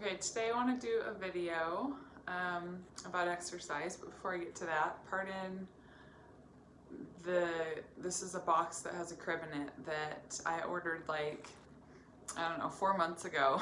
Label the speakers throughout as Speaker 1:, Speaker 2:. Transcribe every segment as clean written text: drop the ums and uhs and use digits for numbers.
Speaker 1: Okay, today I want to do a video about exercise, but before I get to that, this is a box that has a crib in it that I ordered like, I don't know, 4 months ago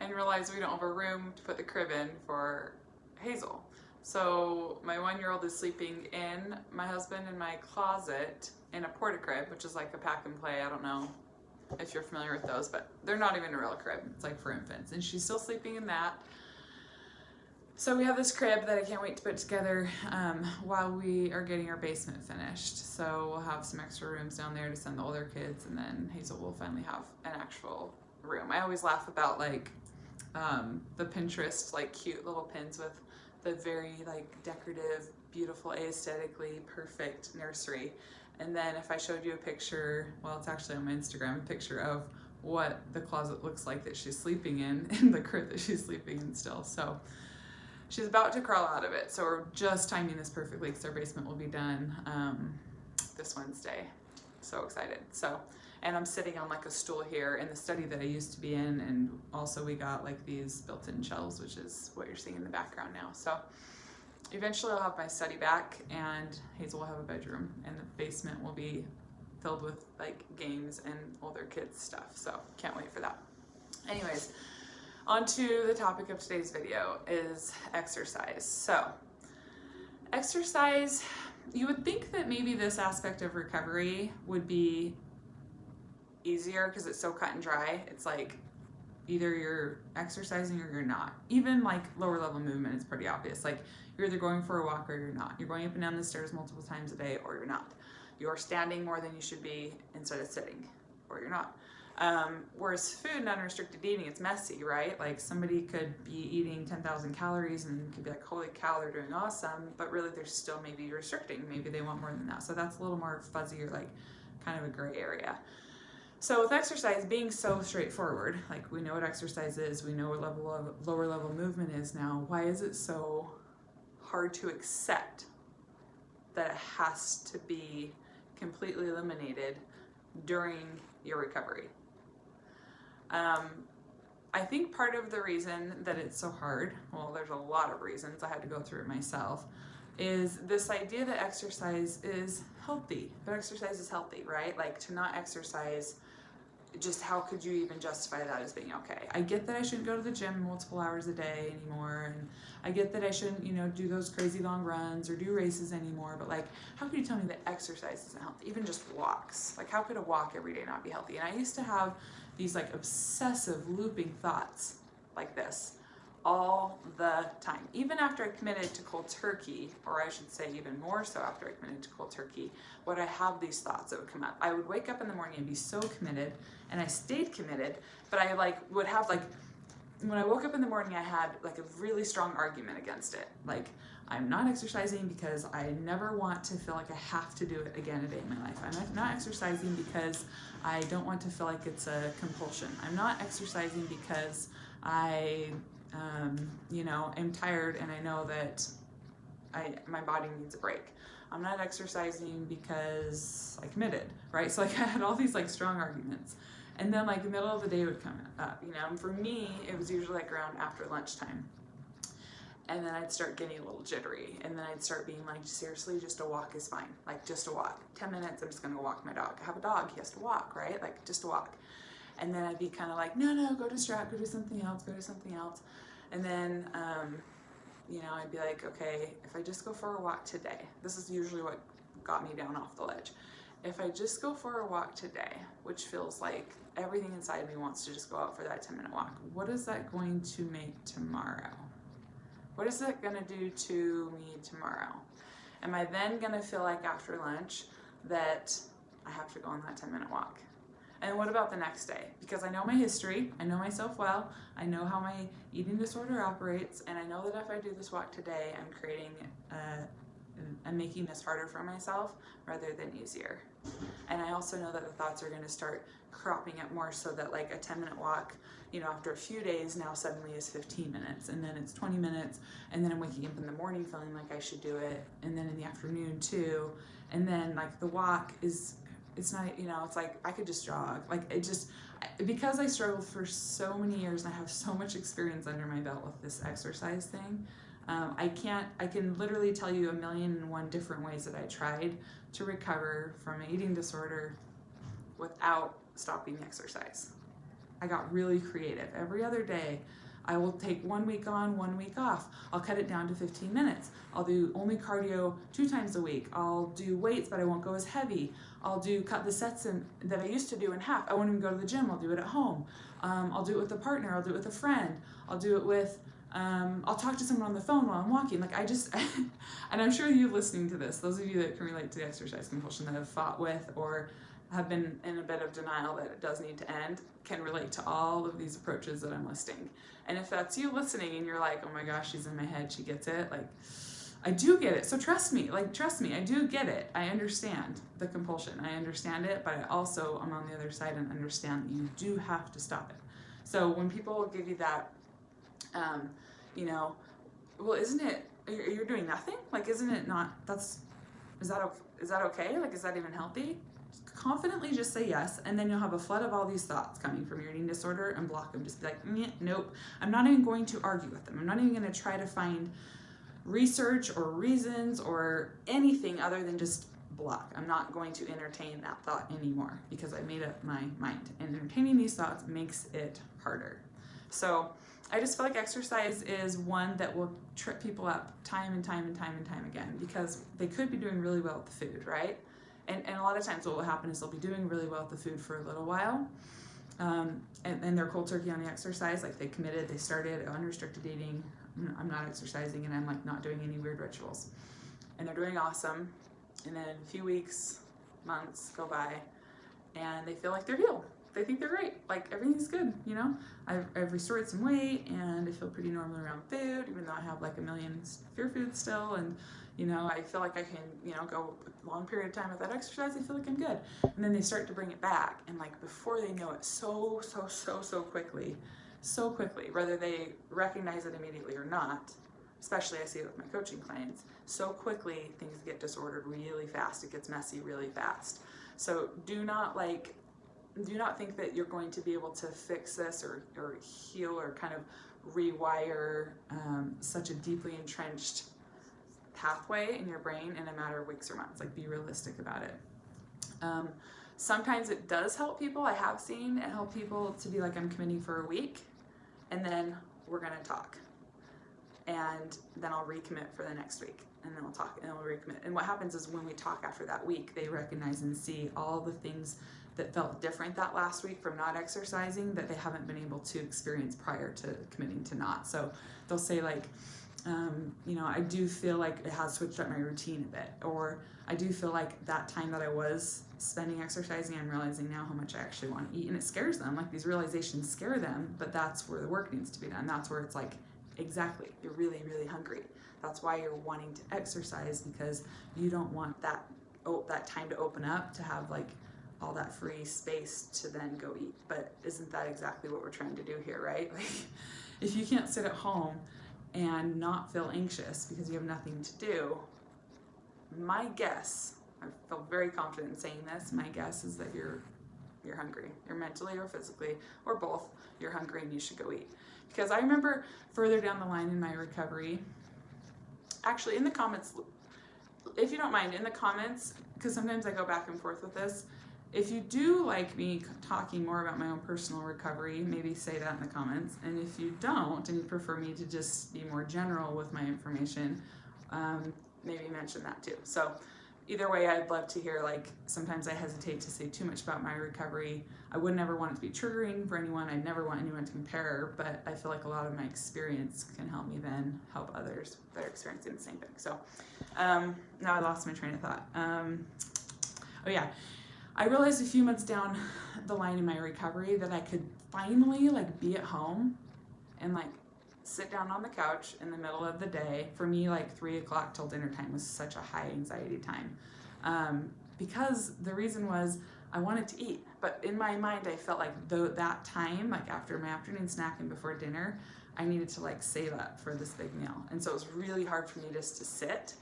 Speaker 1: and realized we don't have a room to put the crib in for Hazel. So my 1-year-old is sleeping in my husband in my closet in a porta crib, which is like a pack and play. I don't know if you're familiar with those, but they're not even a real crib. It's like for infants, and she's still sleeping in that. So we have this crib that I can't wait to put together while we are getting our basement finished. So we'll have some extra rooms down there to send the older kids, and then Hazel will finally have an actual room. I always laugh about like the Pinterest like cute little pins with the very like decorative, beautiful, aesthetically perfect nursery. And then if I showed you a picture, well, it's actually on my Instagram, a picture of what the closet looks like that she's sleeping in the crib that she's sleeping in still. So she's about to crawl out of it. So we're just timing this perfectly because our basement will be done this Wednesday. So excited. And I'm sitting on like a stool here in the study that I used to be in. And also we got like these built-in shelves, which is what you're seeing in the background now. So eventually I'll have my study back and Hazel will have a bedroom, and the basement will be filled with like games and older kids stuff. So can't wait for that. Anyways, on to the topic of today's video is exercise. So exercise, you would think that maybe this aspect of recovery would be easier because it's so cut and dry. It's like either you're exercising or you're not. Even like lower level movement is pretty obvious. Like you're either going for a walk or you're not. You're going up and down the stairs multiple times a day or you're not. You're standing more than you should be instead of sitting or you're not. Whereas food and unrestricted eating, it's messy, right? Like somebody could be eating 10,000 calories and could be like, holy cow, they're doing awesome, but really they're still maybe restricting. Maybe they want more than that. So that's a little more fuzzy or like kind of a gray area. So with exercise being so straightforward, like we know what exercise is, we know what level of lower level movement is now, why is it so hard to accept that it has to be completely eliminated during your recovery? I think part of the reason that it's so hard, well, there's a lot of reasons, I had to go through it myself, is this idea that exercise is healthy. That exercise is healthy, right? Like to not exercise, just how could you even justify that as being okay? I get that I shouldn't go to the gym multiple hours a day anymore, and I get that I shouldn't, do those crazy long runs or do races anymore, but like, how can you tell me that exercise isn't healthy? Even just walks. Like, how could a walk every day not be healthy? And I used to have these like obsessive looping thoughts like this all the time. Even after I committed to cold turkey, or I should say even more so after I committed to cold turkey, would I have these thoughts that would come up. I would wake up in the morning and be so committed, and I stayed committed, but I like would have like, when I woke up in the morning, I had like a really strong argument against it. Like, I'm not exercising because I never want to feel like I have to do it again a day in my life. I'm not exercising because I don't want to feel like it's a compulsion. I'm not exercising because I am tired and I know that my body needs a break. I'm not exercising because I committed, right? So like I had all these like strong arguments. And then like the middle of the day would come up, and for me, it was usually like around after lunchtime. And then I'd start getting a little jittery, and then I'd start being like, seriously, just a walk is fine. Like just a walk, 10 minutes, I'm just gonna go walk my dog. I have a dog, he has to walk, right? Like just a walk. And then I'd be kind of like, no, go distract, go do something else. And then, I'd be like, okay, if I just go for a walk today, this is usually what got me down off the ledge. If I just go for a walk today, which feels like everything inside me wants to just go out for that 10-minute walk, what is that going to make tomorrow? What is that gonna do to me tomorrow? Am I then gonna feel like after lunch that I have to go on that 10-minute walk? And what about the next day? Because I know my history, I know myself well, I know how my eating disorder operates, and I know that if I do this walk today, I'm making this harder for myself rather than easier. And I also know that the thoughts are gonna start cropping up more, so that like a 10-minute walk, after a few days now suddenly is 15 minutes, and then it's 20 minutes, and then I'm waking up in the morning feeling like I should do it, and then in the afternoon too, and then like the walk is it's not, you know, it's like I could just jog. Like it just, because I struggled for so many years and I have so much experience under my belt with this exercise thing, I can literally tell you 1,000,001 different ways that I tried to recover from an eating disorder without stopping exercise. I got really creative. Every other day, I will take 1 week on, 1 week off. I'll cut it down to 15 minutes. I'll do only cardio 2 times a week. I'll do weights, but I won't go as heavy. I'll cut the sets that I used to do in half. I won't even go to the gym. I'll do it at home. I'll do it with a partner. I'll do it with a friend. I'll do it with, I'll talk to someone on the phone while I'm walking. Like I just, and I'm sure you listening to this, those of you that can relate to the exercise compulsion that have fought with or have been in a bit of denial that it does need to end, can relate to all of these approaches that I'm listing. And if that's you listening and you're like, oh my gosh, she's in my head, she gets it, like, I do get it. So trust me, I do get it. I understand the compulsion. I understand it, but I also am on the other side and understand that you do have to stop it. So when people give you that, you know, well, isn't it, you're doing nothing? Like, isn't it not, is that okay? Like, is that even healthy? Confidently just say yes, and then you'll have a flood of all these thoughts coming from your eating disorder and block them. Just be like, nope. I'm not even going to argue with them. I'm not even going to try to find research or reasons or anything other than just block. I'm not going to entertain that thought anymore because I made up my mind. And entertaining these thoughts makes it harder. So I just feel like exercise is one that will trip people up time and time and time and time again because they could be doing really well with the food, right? And a lot of times what will happen is they'll be doing really well with the food for a little while, and they're cold turkey on the exercise, like they committed, they started unrestricted eating, I'm not exercising, and I'm like not doing any weird rituals. And they're doing awesome, and then a few weeks, months go by, and they feel like they're healed. They think they're great, like everything's good, you know? I've restored some weight, and I feel pretty normal around food, even though I have like 1,000,000 fear foods still, and you know, I feel like I can, you know, go a long period of time without exercise. I feel like I'm good. And then they start to bring it back. And like before they know it, so quickly, whether they recognize it immediately or not, especially I see it with my coaching clients, so quickly things get disordered really fast. It gets messy really fast. So do not think that you're going to be able to fix this or heal or kind of rewire such a deeply entrenched pathway in your brain in a matter of weeks or months. Like, be realistic about it. Sometimes it does help people. I have seen it help people to be like, I'm committing for a week and then we're going to talk. And then I'll recommit for the next week and then we'll talk and then we'll recommit. And what happens is when we talk after that week, they recognize and see all the things that felt different that last week from not exercising that they haven't been able to experience prior to committing to not. So they'll say like, you know, I do feel like it has switched up my routine a bit, or I do feel like that time that I was spending exercising, I'm realizing now how much I actually want to eat, and it scares them. Like, these realizations scare them, but that's where the work needs to be done. That's where it's like, exactly, you're really, really hungry. That's why you're wanting to exercise, because you don't want that time to open up to have like all that free space to then go eat. But isn't that exactly what we're trying to do here, right? Like, if you can't sit at home and not feel anxious because you have nothing to do, my guess, I feel very confident in saying this, my guess is that you're hungry. You're mentally or physically, or both, you're hungry and you should go eat. Because I remember further down the line in my recovery, actually in the comments, if you don't mind, in the comments, because sometimes I go back and forth with this, if you do like me talking more about my own personal recovery, maybe say that in the comments. And if you don't, and you prefer me to just be more general with my information, maybe mention that too. So either way, I'd love to hear, like, sometimes I hesitate to say too much about my recovery. I would never want it to be triggering for anyone. I'd never want anyone to compare, but I feel like a lot of my experience can help me then help others that are experiencing the same thing. So now I lost my train of thought. Oh yeah. I realized a few months down the line in my recovery that I could finally like be at home and like sit down on the couch in the middle of the day. For me, like 3 o'clock till dinner time was such a high anxiety time, because the reason was I wanted to eat, but in my mind I felt like that time, like after my afternoon snack and before dinner, I needed to like save up for this big meal. And so it was really hard for me just to sit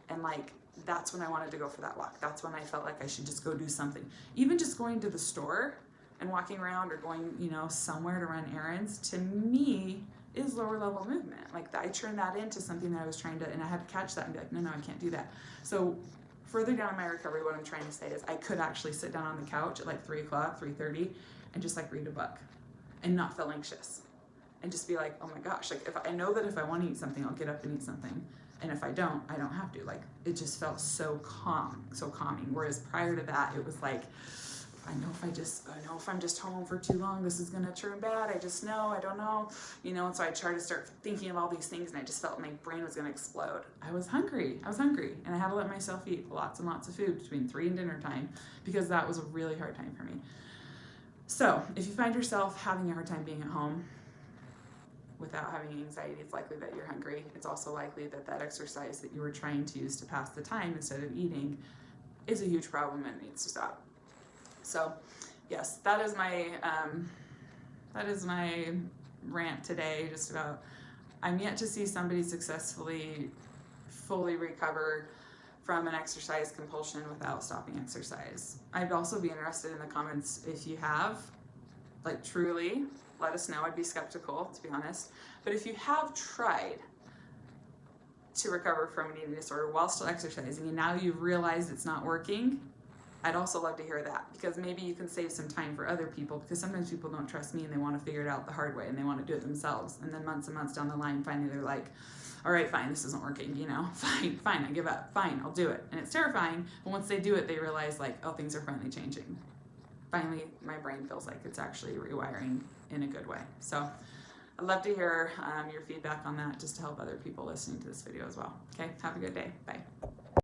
Speaker 1: and like that's when I wanted to go for that walk. That's when I felt like I should just go do something. Even just going to the store and walking around or going, you know, somewhere to run errands, to me is lower level movement. Like I turned that into something that I was trying to, and I had to catch that and be like, no, I can't do that. So further down in my recovery, what I'm trying to say is I could actually sit down on the couch at like 3 o'clock, 3:30 and just like read a book and not feel anxious and just be like, oh my gosh, like if I know that if I want to eat something, I'll get up and eat something. And if I don't have to. Like it just felt so calming. Whereas prior to that, it was like, I know if I'm just home for too long, this is gonna turn bad. I just know, I don't know, you know. And so I tried to start thinking of all these things, and I just felt my brain was gonna explode. I was hungry, and I had to let myself eat lots and lots of food between 3 and dinner time, because that was a really hard time for me. So if you find yourself having a hard time being at home without having anxiety, it's likely that you're hungry. It's also likely that that exercise that you were trying to use to pass the time instead of eating is a huge problem and needs to stop. So yes, that is my rant today, just about, I'm yet to see somebody successfully fully recover from an exercise compulsion without stopping exercise. I'd also be interested in the comments if you have, like truly, let us know. I'd be skeptical, to be honest. But if you have tried to recover from an eating disorder while still exercising and now you've realized it's not working, I'd also love to hear that, because maybe you can save some time for other people, because sometimes people don't trust me and they want to figure it out the hard way and they want to do it themselves. And then months and months down the line, finally they're like, all right, fine, this isn't working, you know, fine, I give up, fine, I'll do it. And it's terrifying, but once they do it, they realize like, oh, things are finally changing. Finally, my brain feels like it's actually rewiring in a good way. So I'd love to hear your feedback on that, just to help other people listening to this video as well. Okay, have a good day, bye.